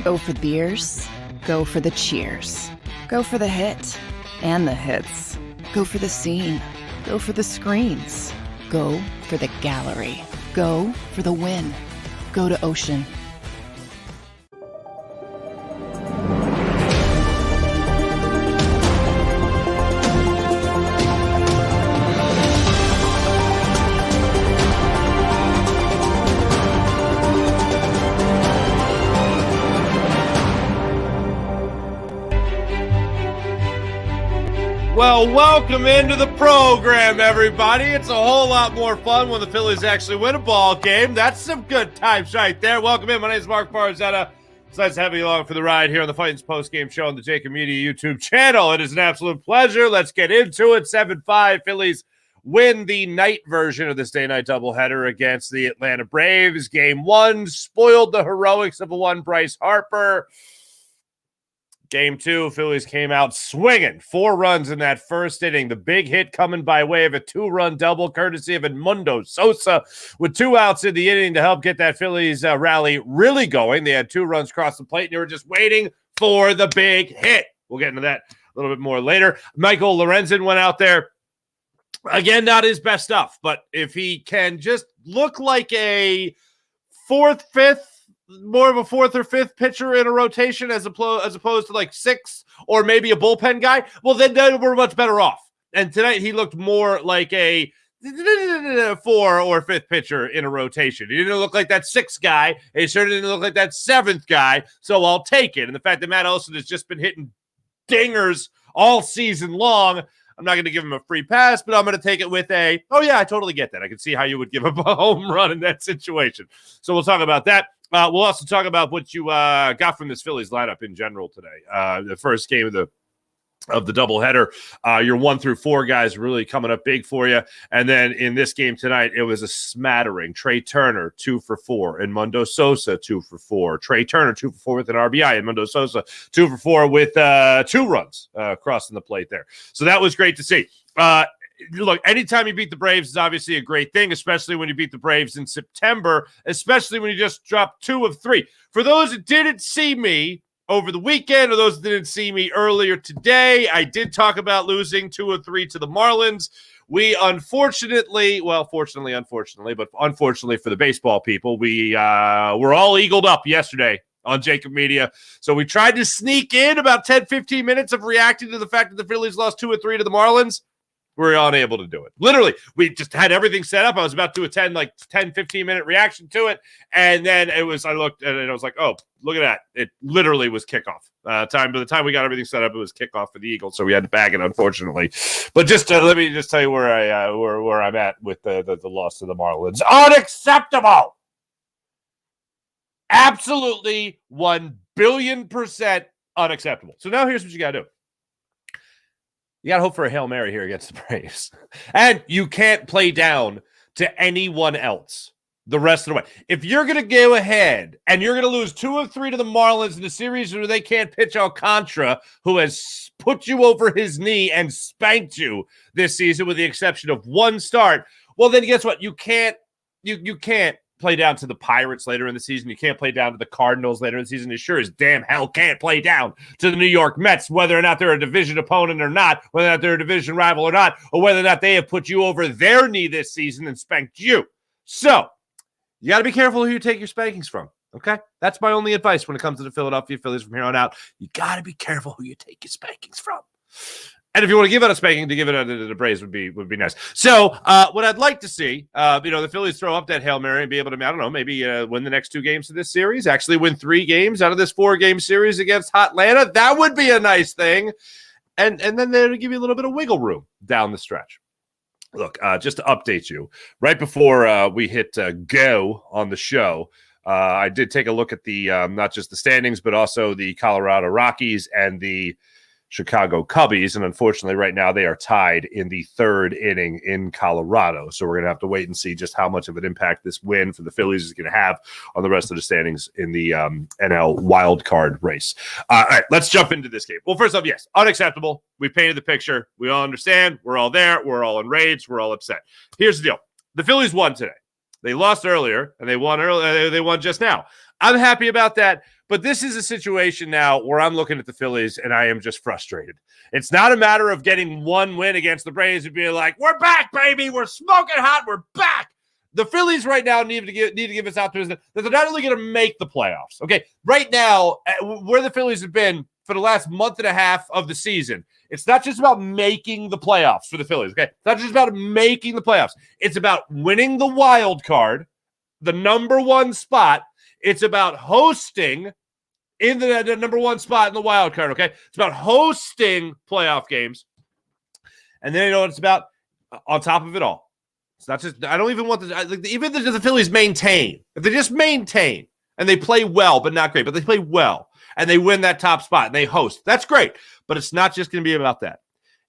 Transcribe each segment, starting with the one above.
Go for beers. Go for the cheers. Go for the hit and the hits. Go for the scene. Go for the screens. Go for the gallery. Go for the win. Go to Ocean. Well, welcome into the program, everybody. It's a whole lot more fun when the Phillies actually win a ball game. That's some good times right there. Welcome in. My name is Marc Farzetta. It's nice to have you along for the ride here on the Fightins Postgame show on the JAKIB Media YouTube channel. It is an absolute pleasure. Let's get into it. 7-5 Phillies win the night version of this day-night doubleheader against the Atlanta Braves. Game 1 spoiled the heroics of a one Bryce Harper. Game 2, Phillies came out swinging. 4 runs in that first inning. The big hit coming by way of a 2-run double courtesy of Edmundo Sosa with 2 outs in the inning to help get that Phillies rally really going. They had 2 runs across the plate, and they were just waiting for the big hit. We'll get into that a little bit more later. Michael Lorenzen went out there. Again, not his best stuff, but if he can just look like a 4th, 5th, more of a 4th or 5th pitcher in a rotation as opposed to like 6th or maybe a bullpen guy, well, then we're much better off. And tonight he looked more like a 4th or 5th pitcher in a rotation. He didn't look like that 6th guy. He certainly didn't look like that 7th guy, so I'll take it. And the fact that Matt Olson has just been hitting dingers all season long, I'm not going to give him a free pass, but I'm going to take it with a, oh yeah, I totally get that. I can see how you would give up a home run in that situation. So we'll talk about that. We'll also talk about what you got from this Phillies lineup in general today. The first game of the doubleheader, your 1 through 4 guys really coming up big for you. And then in this game tonight, it was a smattering. Trey Turner, 2 for 4. Edmundo Sosa, 2 for 4. Trey Turner, 2 for 4 with an RBI. Edmundo Sosa, 2 for 4 with 2 runs crossing the plate there. So that was great to see. Look, anytime you beat the Braves is obviously a great thing, especially when you beat the Braves in September, especially when you just dropped 2 of 3. For those that didn't see me over the weekend or those that didn't see me earlier today, I did talk about losing 2 of 3 to the Marlins. We unfortunately for the baseball people, we were all eagled up yesterday on JAKIB Media. So we tried to sneak in about 10, 15 minutes of reacting to the fact that the Phillies lost 2 of 3 to the Marlins. We're unable to do it. Literally, we just had everything set up. I was about to attend like 10, 15-minute reaction to it. And then I looked at it and I was like, oh, look at that. It literally was kickoff time. By the time we got everything set up, it was kickoff for the Eagles. So we had to bag it, unfortunately. But just let me just tell you where I'm at with the loss to the Marlins. Unacceptable. Absolutely 1 billion% unacceptable. So now here's what you got to do. You got to hope for a Hail Mary here against the Braves. And you can't play down to anyone else the rest of the way. If you're going to go ahead and you're going to lose 2 of 3 to the Marlins in a series where they can't pitch Alcantara, who has put you over his knee and spanked you this season with the exception of 1 start, well, then guess what? You can't play down to the Pirates later in the season. You can't play down to the Cardinals later in the season. You sure as damn hell can't play down to the New York Mets, whether or not they're a division opponent or not, whether or not they're a division rival or not, or whether or not they have put you over their knee this season and spanked you. So you got to be careful who you take your spankings from, okay? That's my only advice when it comes to the Philadelphia Phillies from here on out. You got to be careful who you take your spankings from. And if you want to give it a spanking, to give it to the Braves would be nice. So what I'd like to see, the Phillies throw up that Hail Mary and be able to, I don't know, maybe win the next 2 games of this series, actually win 3 games out of this 4-game series against Atlanta. That would be a nice thing. And then they'll give you a little bit of wiggle room down the stretch. Look, just to update you, right before we hit go on the show, I did take a look at the not just the standings, but also the Colorado Rockies and the Chicago Cubbies, and unfortunately right now they are tied in the 3rd inning in Colorado. So we're going to have to wait and see just how much of an impact this win for the Phillies is going to have on the rest of the standings in the NL wildcard race. All right, let's jump into this game. Well, first off, yes, unacceptable. We painted the picture. We all understand. We're all there. We're all enraged. We're all upset. Here's the deal. The Phillies won today. They lost earlier, and they won earlier. They won just now. I'm happy about that, but this is a situation now where I'm looking at the Phillies, and I am just frustrated. It's not a matter of getting one win against the Braves and being like, we're back, baby. We're smoking hot. We're back. The Phillies right now need to give us optimism that they're not only going to make the playoffs. Okay, right now, where the Phillies have been for the last month and a half of the season, it's not just about making the playoffs for the Phillies. Okay, it's not just about making the playoffs. It's about winning the wild card, the number one spot. It's about hosting in the number one spot in the wild card. Okay, it's about hosting playoff games, and then you know what it's about. On top of it all. It's not just, I don't even want even the Phillies maintain. If they just maintain and they play well, but not great, but they play well and they win that top spot and they host, that's great. But it's not just going to be about that.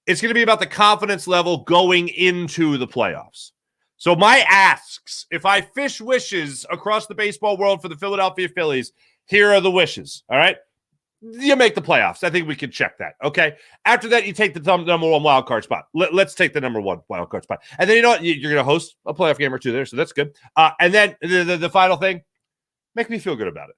It's going to be about the confidence level going into the playoffs. So my asks, if I fish wishes across the baseball world for the Philadelphia Phillies, here are the wishes. All right. You make the playoffs. I think we can check that. Okay. After that, you take the number one wild card spot. Let's take the number one wild card spot. And then you know what? You're going to host a playoff game or two there, so that's good. And then the final thing, make me feel good about it.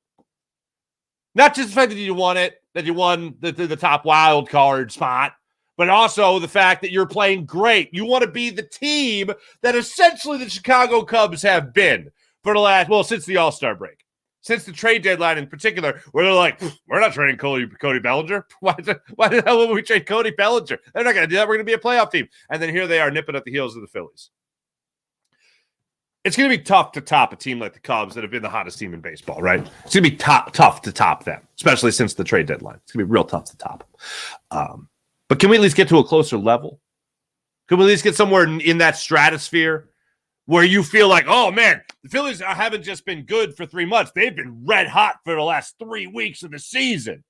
Not just the fact that you won it, that you won the top wild card spot, but also the fact that you're playing great. You want to be the team that essentially the Chicago Cubs have been for the last, since the All-Star break. Since the trade deadline in particular, where they're like, we're not trading Cody Bellinger. Why the hell would we trade Cody Bellinger? They're not going to do that. We're going to be a playoff team. And then here they are nipping at the heels of the Phillies. It's going to be tough to top a team like the Cubs that have been the hottest team in baseball, right? It's going to be tough to top them, especially since the trade deadline. It's going to be real tough to top. But can we at least get to a closer level? Can we at least get somewhere in that stratosphere where you feel like, oh, man, the Phillies haven't just been good for 3 months. They've been red hot for the last 3 weeks of the season.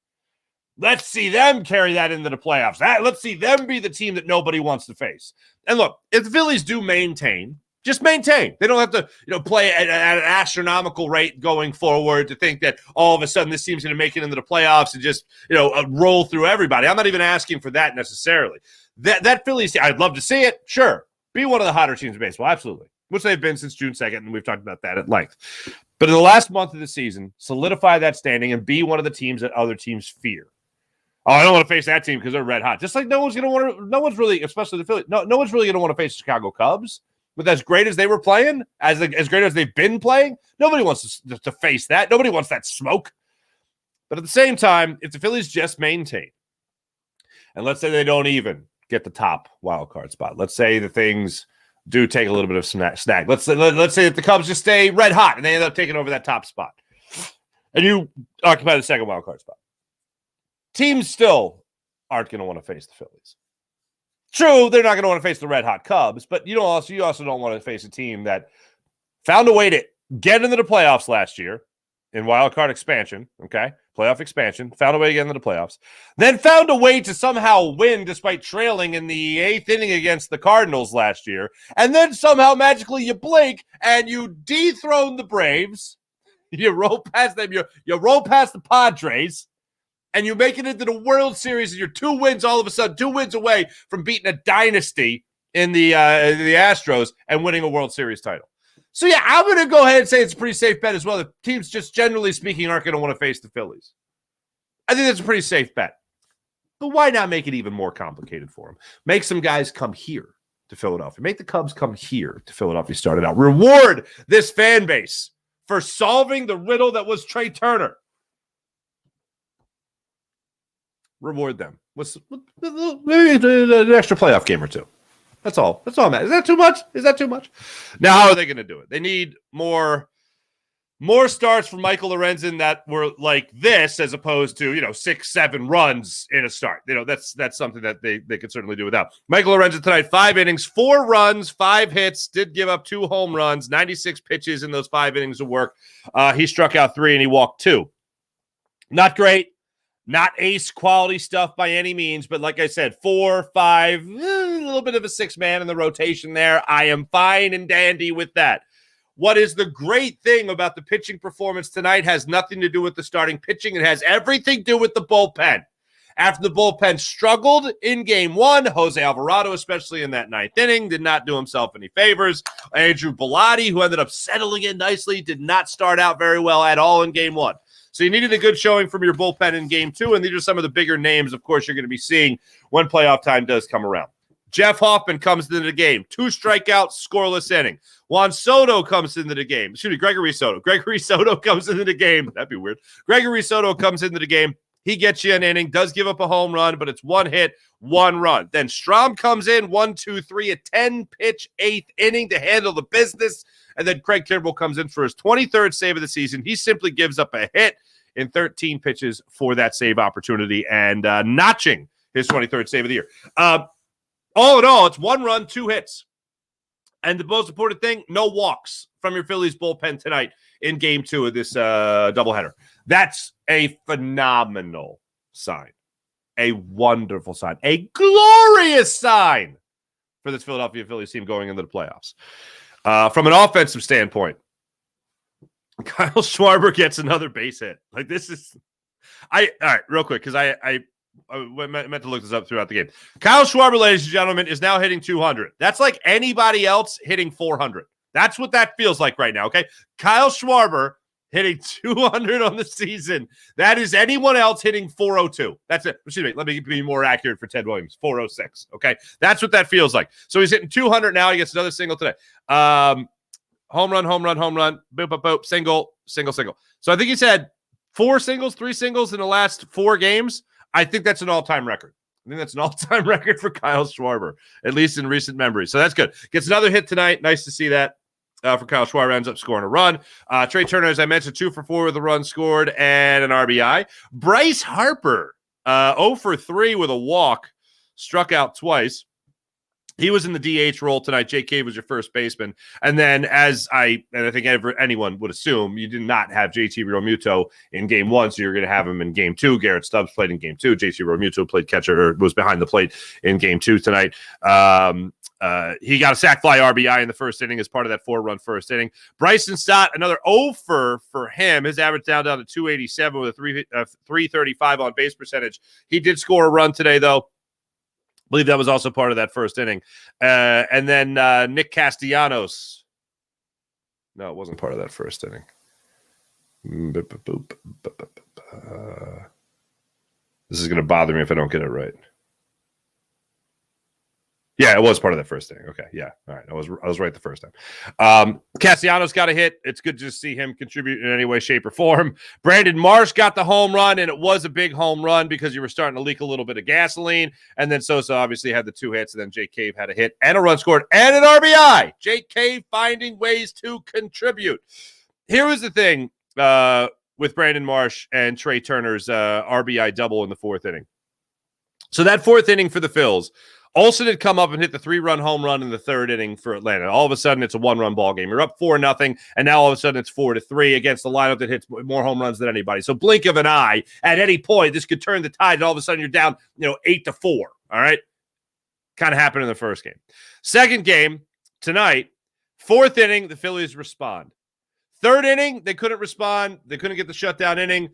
Let's see them carry that into the playoffs. Let's see them be the team that nobody wants to face. And look, if the Phillies do maintain, just maintain. They don't have to play at an astronomical rate going forward to think that all of a sudden this team's going to make it into the playoffs and just roll through everybody. I'm not even asking for that necessarily. That Phillies team, I'd love to see it. Sure. Be one of the hotter teams in baseball. Absolutely. Which they've been since June 2nd, and we've talked about that at length. But in the last month of the season, solidify that standing and be one of the teams that other teams fear. Oh, I don't want to face that team because they're red hot. Just like no one's really, especially the Phillies, no one's really going to want to face the Chicago Cubs. But as great as they were playing, as great as they've been playing, nobody wants to face that. Nobody wants that smoke. But at the same time, if the Phillies just maintain, and let's say they don't even get the top wild card spot, let's say the things do take a little bit of snag. Let's say that the Cubs just stay red hot and they end up taking over that top spot, and you occupy the second wild card spot. Teams still aren't going to want to face the Phillies. True, they're not going to want to face the red hot Cubs, but you also don't want to face a team that found a way to get into the playoffs last year in wild card expansion. Okay, playoff expansion, found a way to get into the playoffs, then found a way to somehow win despite trailing in the 8th inning against the Cardinals last year, and then somehow magically you blink and you dethrone the Braves, you roll past them, you roll past the Padres, and you make it into the World Series, and you're 2 wins all of a sudden, 2 wins away from beating a dynasty in the Astros and winning a World Series title. So, yeah, I'm going to go ahead and say it's a pretty safe bet as well. The teams, just generally speaking, aren't going to want to face the Phillies. I think that's a pretty safe bet. But why not make it even more complicated for them? Make some guys come here to Philadelphia. Make the Cubs come here to Philadelphia started out. Reward this fan base for solving the riddle that was Trey Turner. Reward them with maybe an extra playoff game or two. That's all. That's all, Matt. Is that too much? Now, how are they going to do it? They need more starts from Michael Lorenzen that were like this, as opposed to 6-7 runs in a start. That's something that they could certainly do without. Michael Lorenzen tonight, 5 innings, 4 runs, 5 hits, did give up 2 home runs, 96 pitches in those 5 innings of work. He struck out 3 and he walked 2. Not great. Not ace quality stuff by any means, but like I said, 4, 5, a little bit of a 6-man in the rotation there. I am fine and dandy with that. What is the great thing about the pitching performance tonight has nothing to do with the starting pitching. It has everything to do with the bullpen. After the bullpen struggled in game one, Jose Alvarado, especially in that ninth inning, did not do himself any favors. Andrew Bellotti, who ended up settling in nicely, did not start out very well at all in game one. So you needed a good showing from your bullpen in game two, and these are some of the bigger names, of course, you're going to be seeing when playoff time does come around. Jeff Hoffman comes into the game. 2 strikeouts, scoreless inning. Juan Soto comes into the game. Excuse me, Gregory Soto. Gregory Soto comes into the game. That'd be weird. Gregory Soto comes into the game. He gets you an inning, does give up a home run, but it's 1 hit, 1 run. Then Strahm comes in, 1, 2, 3, a 10-pitch 8th inning to handle the business. And then Craig Kimbrell comes in for his 23rd save of the season. He simply gives up a hit in 13 pitches for that save opportunity and notching his 23rd save of the year. All in all, it's 1 run, 2 hits. And the most important thing, no walks from your Phillies bullpen tonight in game 2 of this doubleheader. That's a phenomenal sign. A wonderful sign. A glorious sign for this Philadelphia Phillies team going into the playoffs. From an offensive standpoint, Kyle Schwarber gets another base hit. Like, this is all right, real quick, because I meant to look this up throughout the game. Kyle Schwarber, ladies and gentlemen, is now hitting 200. That's like anybody else hitting 400. That's what that feels like right now, okay? Kyle Schwarber hitting 200 on the season. That is anyone else hitting 402. That's it. Excuse me. Let me be more accurate for Ted Williams. 406, okay? That's what that feels like. So he's hitting 200 now. He gets another single today. Home run, boop, boop, boop, single. So I think he's had 4 singles, 3 singles in the last 4 games. I think that's an all-time record. I think that's an all-time record for Kyle Schwarber, at least in recent memory. So that's good. Gets another hit tonight. Nice to see that for Kyle Schwarber. Ends up scoring a run. Trey Turner, as I mentioned, 2 for 4 with a run scored and an RBI. Bryce Harper, 0 for 3 with a walk, struck out twice. He was in the DH role tonight. JAKIB was your first baseman. And then, and I think anyone would assume, you did not have JT Realmuto in game 1, so you're going to have him in game 2. Garrett Stubbs played in game 2. JT Realmuto played catcher, or was behind the plate in game 2 tonight. He got a sac fly RBI in the first inning as part of that 4-run first inning. Bryson Stott, another 0 for him. His average down to 287 with a 335 on base percentage. He did score a run today, though. I believe that was also part of that first inning. And then Nick Castellanos. No, it wasn't part of that first inning. This is going to bother me if I don't get it right. Yeah, it was part of that first inning. Okay, yeah. All right, I was right the first time. Castellanos got a hit. It's good to see him contribute in any way, shape, or form. Brandon Marsh got the home run, and it was a big home run because you were starting to leak a little bit of gasoline. And then Sosa obviously had the 2 hits, and then JAKIB had a hit and a run scored and an RBI. JAKIB finding ways to contribute. Here was the thing with Brandon Marsh and Trey Turner's RBI double in the 4th inning. So that 4th inning for the Phils, Olsen had come up and hit the 3-run home run in the 3rd inning for Atlanta. All of a sudden, it's a 1-run ball game. You're up 4-0, and now all of a sudden it's 4-3 against the lineup that hits more home runs than anybody. So blink of an eye, at any point, this could turn the tide, and all of a sudden you're down, 8-4. All right, kind of happened in the first game. Second game tonight, 4th inning, the Phillies respond. 3rd inning, they couldn't respond. They couldn't get the shutdown inning.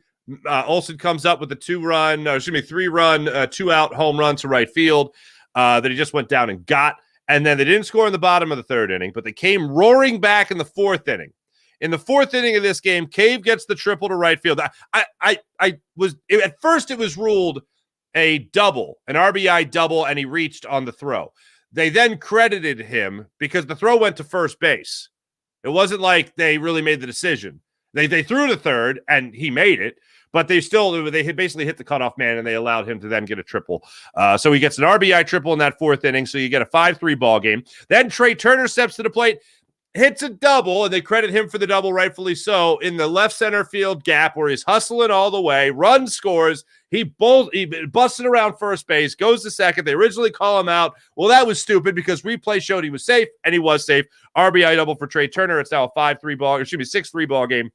Olsen comes up with a 3-run, 2-out home run to right field. That he just went down and got. And then they didn't score in the bottom of the 3rd inning, but they came roaring back in the 4th inning. In the 4th inning of this game, Cave gets the triple to right field. At first it was ruled a double, an RBI double, and he reached on the throw. They then credited him because the throw went to first base. It wasn't like they really made the decision. They threw to third, and he made it. But they had basically hit the cutoff man, and they allowed him to then get a triple. So he gets an RBI triple in that 4th inning. So you get a 5-3 ball game. Then Trey Turner steps to the plate, hits a double, and they credit him for the double, rightfully so, in the left center field gap where he's hustling all the way. Run scores. He busted around first base, goes to second. They originally call him out. Well, that was stupid because replay showed he was safe, and he was safe. RBI double for Trey Turner. It's now a 6-3 ball game.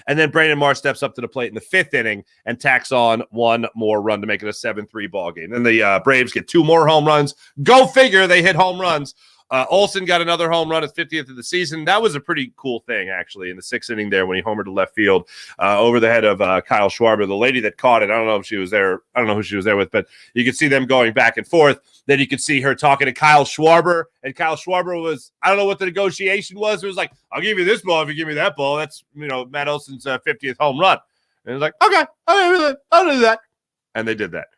And then Brandon Marsh steps up to the plate in the 5th inning and tacks on 1 more run to make it a 7-3 ball game. Then the Braves get 2 more home runs. Go figure, they hit home runs Olsen got another home run, his 50th of the season. That was a pretty cool thing, actually, in the 6th inning there when he homered to left field over the head of Kyle Schwarber. The lady that caught it, I don't know if she was there. I don't know who she was there with, but you could see them going back and forth. Then you could see her talking to Kyle Schwarber, and Kyle Schwarber was, I don't know what the negotiation was. It was like, I'll give you this ball if you give me that ball. That's, Matt Olson's 50th home run. And it was like, okay, I'll do that. And they did that.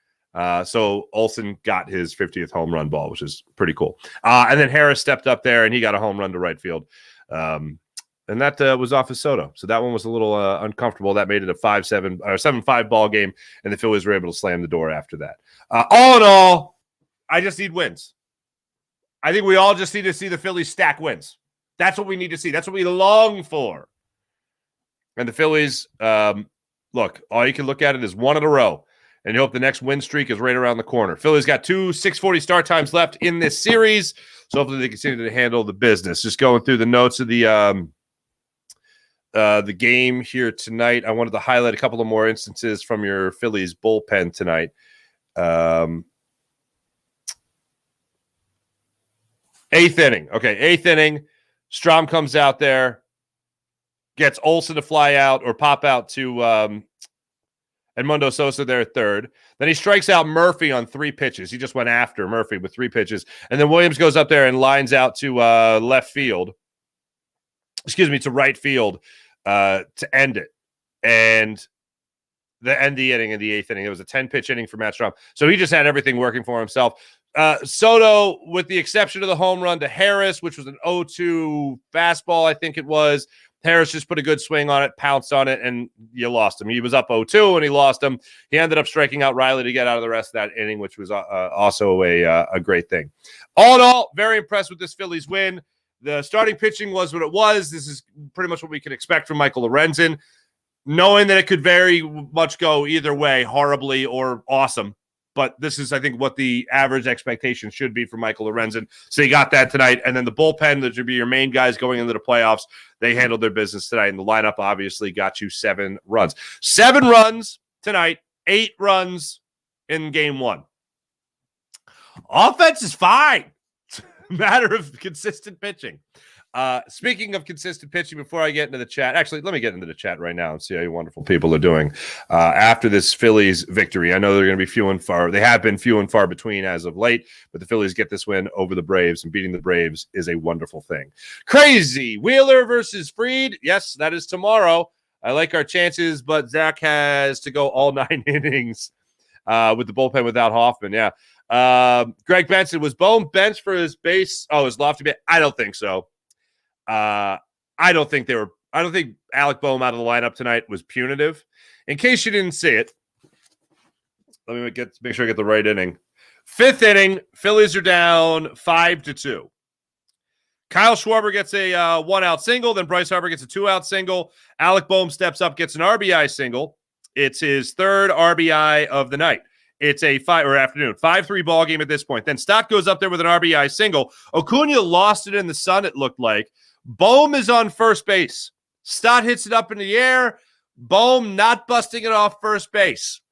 So Olsen got his 50th home run ball, which is pretty cool. And then Harris stepped up there, and he got a home run to right field. And that was off of Soto. So that one was a little uncomfortable. That made it a 5-7 or 7-5 ball game, and the Phillies were able to slam the door after that. All in all, I just need wins. I think we all just need to see the Phillies stack wins. That's what we need to see. That's what we long for. And the Phillies, look, all you can look at it is one in a row, and you hope the next win streak is right around the corner. Phillies got 2 6:40 start times left in this series, so hopefully they continue to handle the business. Just going through the notes of the game here tonight, I wanted to highlight a couple of more instances from your Phillies bullpen tonight. 8th inning. Okay, 8th inning. Strom comes out there, gets Olsen to fly out or pop out to Edmundo Sosa there at third. Then he strikes out Murphy on 3 pitches. He just went after Murphy with 3 pitches. And then Williams goes up there and lines out to left field. To right field to end it. And end the inning in the 8th inning. It was a 10-pitch inning for Matt Strom. So he just had everything working for himself. Soto, with the exception of the home run to Harris, which was an 0-2 fastball, I think it was. Harris just put a good swing on it, pounced on it, and you lost him. He was up 0-2, and he lost him. He ended up striking out Riley to get out of the rest of that inning, which was also a great thing. All in all, very impressed with this Phillies win. The starting pitching was what it was. This is pretty much what we could expect from Michael Lorenzen, knowing that it could very much go either way, horribly or awesome. But this is, I think, what the average expectation should be for Michael Lorenzen. So you got that tonight. And then the bullpen, that should be your main guys going into the playoffs. They handled their business tonight. And the lineup obviously got you 7 runs. 7 runs tonight, 8 runs in game 1. Offense is fine. It's a matter of consistent pitching. Speaking of consistent pitching, before I get into the chat, actually, let me get into the chat right now and see how you wonderful people are doing after this Phillies victory. I know they're going to be few and far. They have been few and far between as of late, but the Phillies get this win over the Braves, and beating the Braves is a wonderful thing. Crazy. Wheeler versus Fried. Yes, that is tomorrow. I like our chances, but Zach has to go all 9 innings with the bullpen without Hoffman. Yeah. Greg Benson, was Bohm benched for his base? Oh, his lofty base? I don't think so. I don't think Alec Boehm out of the lineup tonight was punitive. In case you didn't see it, let me make sure I get the right inning. 5th inning, Phillies are down 5-2. Kyle Schwarber gets a 1-out single, then Bryce Harper gets a 2-out single. Alec Boehm steps up, gets an RBI single. It's his 3rd RBI of the night. It's a 5-3 ball game at this point. Then Stott goes up there with an RBI single. Acuna lost it in the sun, it looked like. Boehm is on first base. Stott hits it up in the air. Boehm not busting it off first base.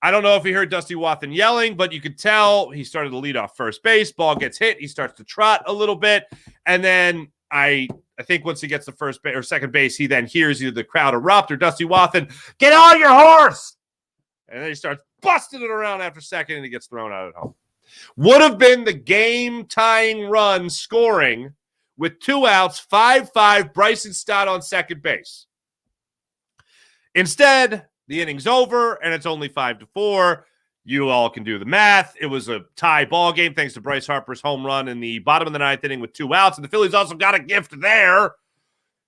I don't know if he heard Dusty Wathan yelling, but you could tell he started to lead off first base. Ball gets hit. He starts to trot a little bit. And then I think once he gets to first base or second base, he then hears either the crowd erupt or Dusty Wathan, "Get on your horse!" And then he starts busting it around after second, and he gets thrown out at home. Would have been the game-tying run scoring with 2 outs, 5-5, Bryson Stott on second base. Instead, the inning's over, and it's only 5-4. You all can do the math. It was a tie ball game thanks to Bryce Harper's home run in the bottom of the 9th inning with 2 outs. And the Phillies also got a gift there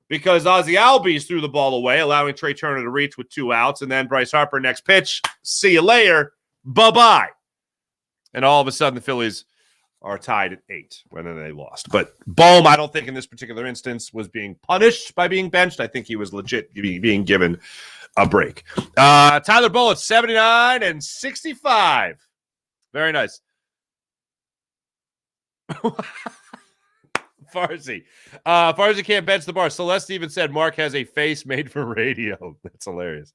because Ozzie Albies threw the ball away, allowing Trey Turner to reach with 2 outs. And then Bryce Harper, next pitch, see you later, bye-bye. And all of a sudden, the Phillies are tied at 8 when they lost. But Boehm, I don't think in this particular instance was being punished by being benched. I think he was legit being given a break. Tyler Bullett, 79 and 65. Very nice. Farsi. Farsi can't bench the bar. Celeste even said Mark has a face made for radio. That's hilarious.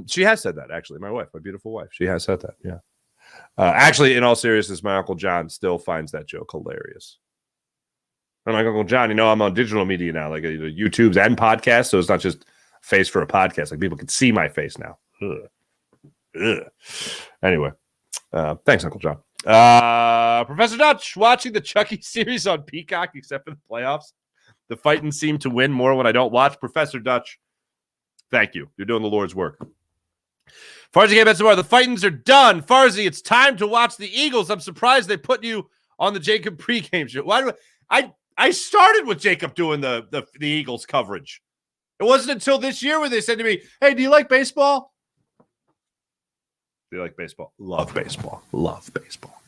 She has said that, actually. My wife, my beautiful wife. She has said that, yeah. Actually, in all seriousness, my Uncle John still finds that joke hilarious. I'm like, Uncle John, I'm on digital media now, like YouTube's and podcasts, so it's not just face for a podcast. Like people can see my face now. Ugh. Anyway, thanks, Uncle John. Professor Dutch, watching the Chucky series on Peacock, except for the playoffs. The Fightins seem to win more when I don't watch. Professor Dutch, thank you. You're doing the Lord's work. Farzy game tomorrow. The Fightins are done. Farzy, it's time to watch the Eagles. I'm surprised they put you on the JAKIB pregame show. Why do I started with JAKIB doing the Eagles coverage. It wasn't until this year where they said to me, hey, do you like baseball? Do you like baseball? Love baseball. Love baseball.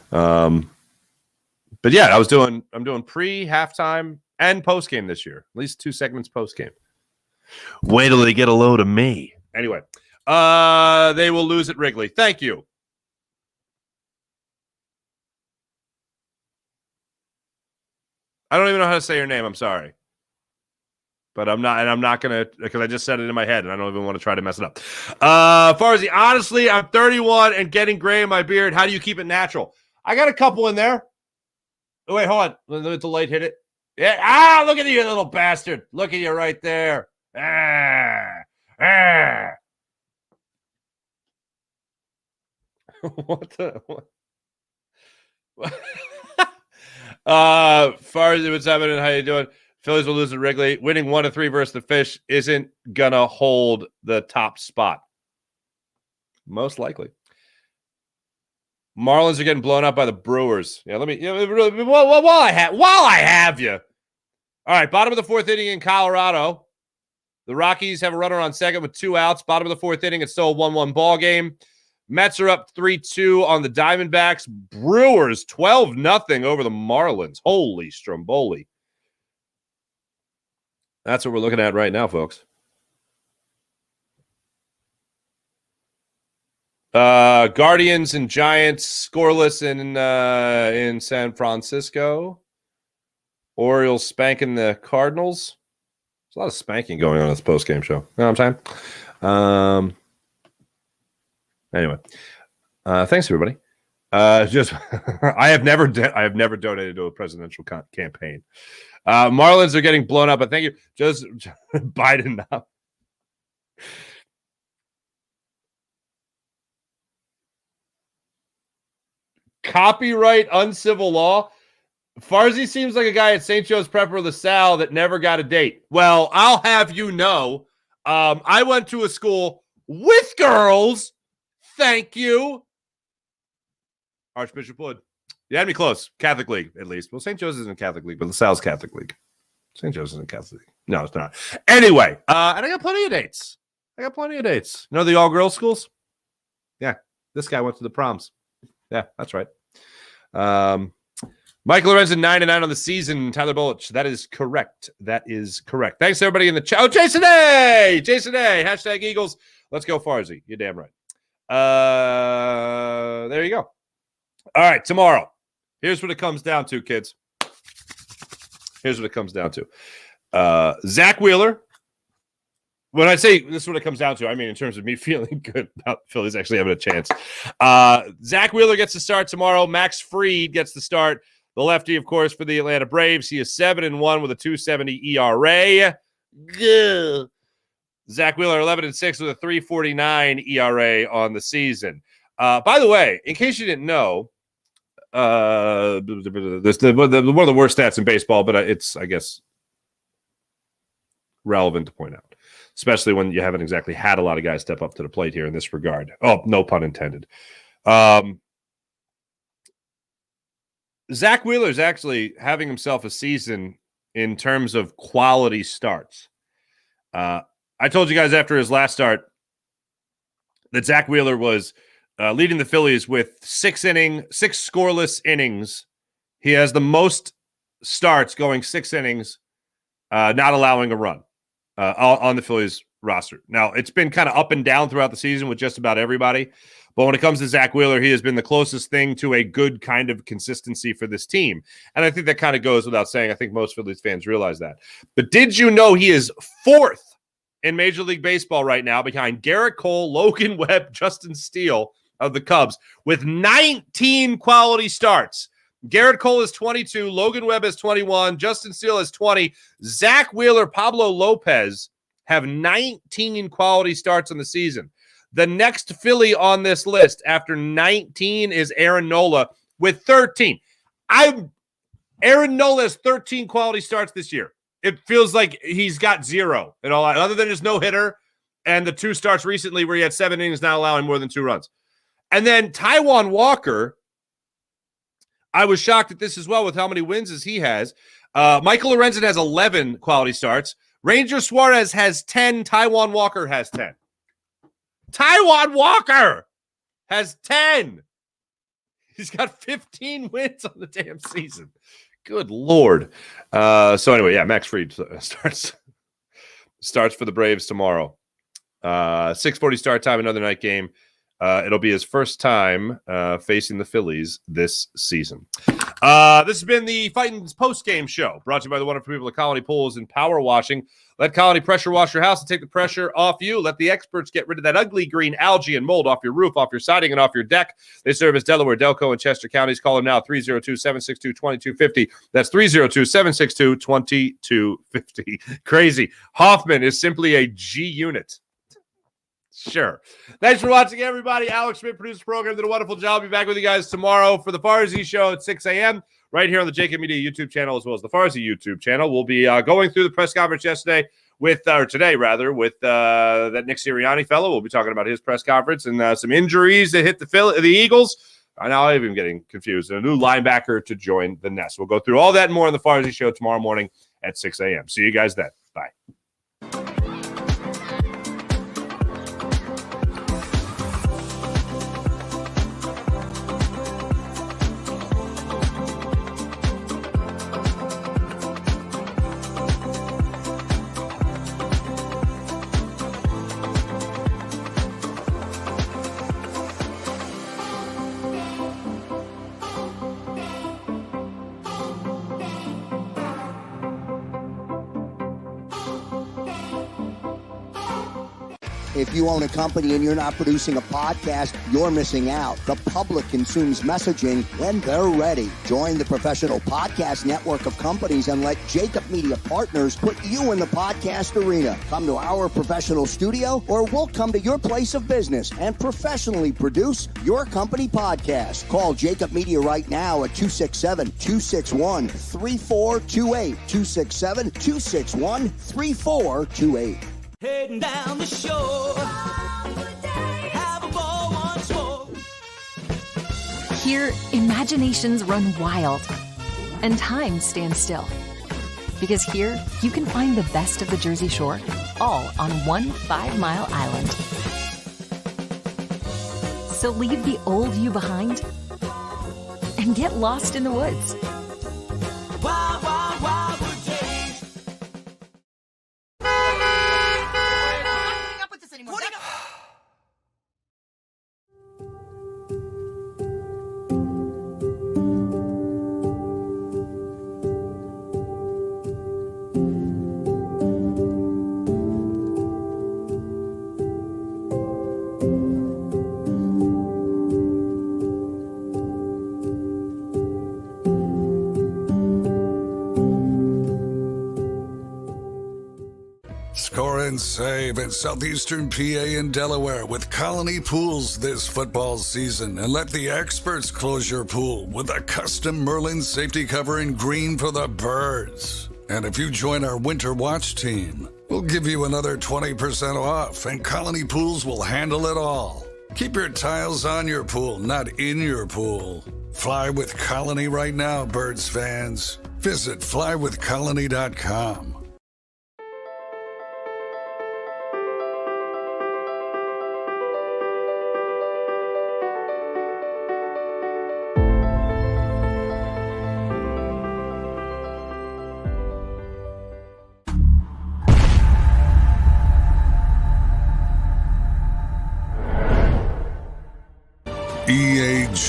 But yeah, I'm doing pre, halftime, and postgame this year. At least 2 segments postgame. Wait till they get a load of me. Anyway, they will lose at Wrigley. Thank you. I don't even know how to say your name. I'm sorry. But I'm not going to, because I just said it in my head, and I don't even want to try to mess it up. Farzy, honestly, I'm 31 and getting gray in my beard. How do you keep it natural? I got a couple in there. Oh, wait, hold on. Let the light hit it. Yeah. Look at you, little bastard. Look at you right there. What the? What? Farzy, what's happening? How you doing? Phillies will lose at Wrigley. Winning 1-3 versus the Fish isn't gonna hold the top spot. Most likely. Marlins are getting blown up by the Brewers. Yeah, while I have you. All right, bottom of the 4th inning in Colorado. The Rockies have a runner on second with 2 outs. Bottom of the 4th inning, it's still a 1-1 ball game. Mets are up 3-2 on the Diamondbacks. Brewers 12-0 over the Marlins. Holy Stromboli. That's what we're looking at right now, folks. Guardians and Giants scoreless in San Francisco. Orioles spanking the Cardinals. There's a lot of spanking going on in this post-game show. You know what I'm saying? Anyway, thanks everybody. Just I have never donated to a presidential campaign. Marlins are getting blown up, but thank you. Just Biden now. Copyright uncivil law. Farzy seems like a guy at St. Joe's Prep or LaSalle that never got a date. Well, I'll have you know, I went to a school with girls. Thank you. Archbishop Wood. You had me close. Catholic League, at least. Well, St. Joe's isn't Catholic League, but LaSalle's Catholic League. St. Joe's isn't Catholic League. No, it's not. Anyway, and I got plenty of dates. You know the all-girls schools? Yeah. This guy went to the proms. Yeah, that's right. Michael Lorenzen, 9-9 on the season. Tyler Bullich. That is correct. Thanks, everybody in the chat. Oh, Jason A! Hashtag Eagles. Let's go, Farzy. You're damn right. There you go. All right, tomorrow. Here's what it comes down to, kids. Zach Wheeler. When I say this is what it comes down to, I mean in terms of me feeling good about the Phillies actually having a chance. Zach Wheeler gets to start tomorrow. Max Fried gets to start. The lefty, of course, for the Atlanta Braves. He is 7-1 with a 2.70 ERA. Gah. Zach Wheeler, 11-6 with a 3.49 ERA on the season. By the way, in case you didn't know, this one of the worst stats in baseball, but it's, I guess, relevant to point out, especially when you haven't exactly had a lot of guys step up to the plate here in this regard. Oh, no pun intended. Zach Wheeler is actually having himself a season in terms of quality starts. I told you guys after his last start that Zach Wheeler was leading the Phillies with 6 scoreless innings. He has the most starts going 6 innings, not allowing a run on the Phillies roster. Now, it's been kind of up and down throughout the season with just about everybody. But when it comes to Zach Wheeler, he has been the closest thing to a good kind of consistency for this team. And I think that kind of goes without saying. I think most Phillies fans realize that. But did you know he is 4th in Major League Baseball right now behind Garrett Cole, Logan Webb, Justin Steele of the Cubs with 19 quality starts? Garrett Cole is 22. Logan Webb is 21. Justin Steele is 20. Zach Wheeler, Pablo Lopez have 19 quality starts in the season. The next Philly on this list after 19 is Aaron Nola with 13. Aaron Nola has 13 quality starts this year. It feels like he's got zero and all, other than his no-hitter and the 2 starts recently where he had 7 innings, not allowing more than 2 runs. And then Taijuan Walker, I was shocked at this as well with how many wins as he has. Michael Lorenzen has 11 quality starts. Ranger Suarez has 10. Taijuan Walker has 10. Taijuan Walker has 10. He's got 15 wins on the damn season. Good Lord. So anyway, yeah, Max Fried starts for the Braves tomorrow. 6:40 start time, another night game. It'll be his first time facing the Phillies this season. This has been the Fightins Postgame show, brought to you by the wonderful people at Colony Pools and Power Washing. Let Colony pressure wash your house and take the pressure off you. Let the experts get rid of that ugly green algae and mold off your roof, off your siding, and off your deck. They service Delaware, Delco, and Chester counties. Call them now, 302-762-2250. That's 302-762-2250. Crazy. Hoffman is simply a G unit. Sure. Thanks for watching, everybody. Alex Schmidt produced the program. Did a wonderful job. Be back with you guys tomorrow for the Farzy Show at 6 a.m. right here on the JAKIB Media YouTube channel as well as the Farzy YouTube channel. We'll be going through the press conference today, with that Nick Sirianni fellow. We'll be talking about his press conference and some injuries that hit the Eagles. Now I'm even getting confused. A new linebacker to join the nest. We'll go through all that and more on the Farzy Show tomorrow morning at 6 a.m. See you guys then. Bye. If you own a company and you're not producing a podcast, you're missing out. The public consumes messaging when they're ready. Join the professional podcast network of companies and let JAKIB Media Partners put you in the podcast arena. Come to our professional studio or we'll come to your place of business and professionally produce your company podcast. Call JAKIB Media right now at 267-261-3428. 267-261-3428. Heading down the shore, have a ball once more. Here, imaginations run wild and time stands still. Because here, you can find the best of the Jersey Shore, all on one 5-mile island. So leave the old you behind and get lost in the woods. Wild, wild, wild wood days. Score and save in southeastern PA and Delaware with Colony Pools this football season, and let the experts close your pool with a custom Merlin safety cover in green for the birds. And if you join our Winter Watch team, we'll give you another 20% off, and Colony Pools will handle it all. Keep your tiles on your pool, not in your pool. Fly with Colony right now, birds fans. Visit flywithcolony.com.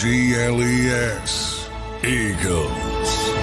EAGLES, Eagles.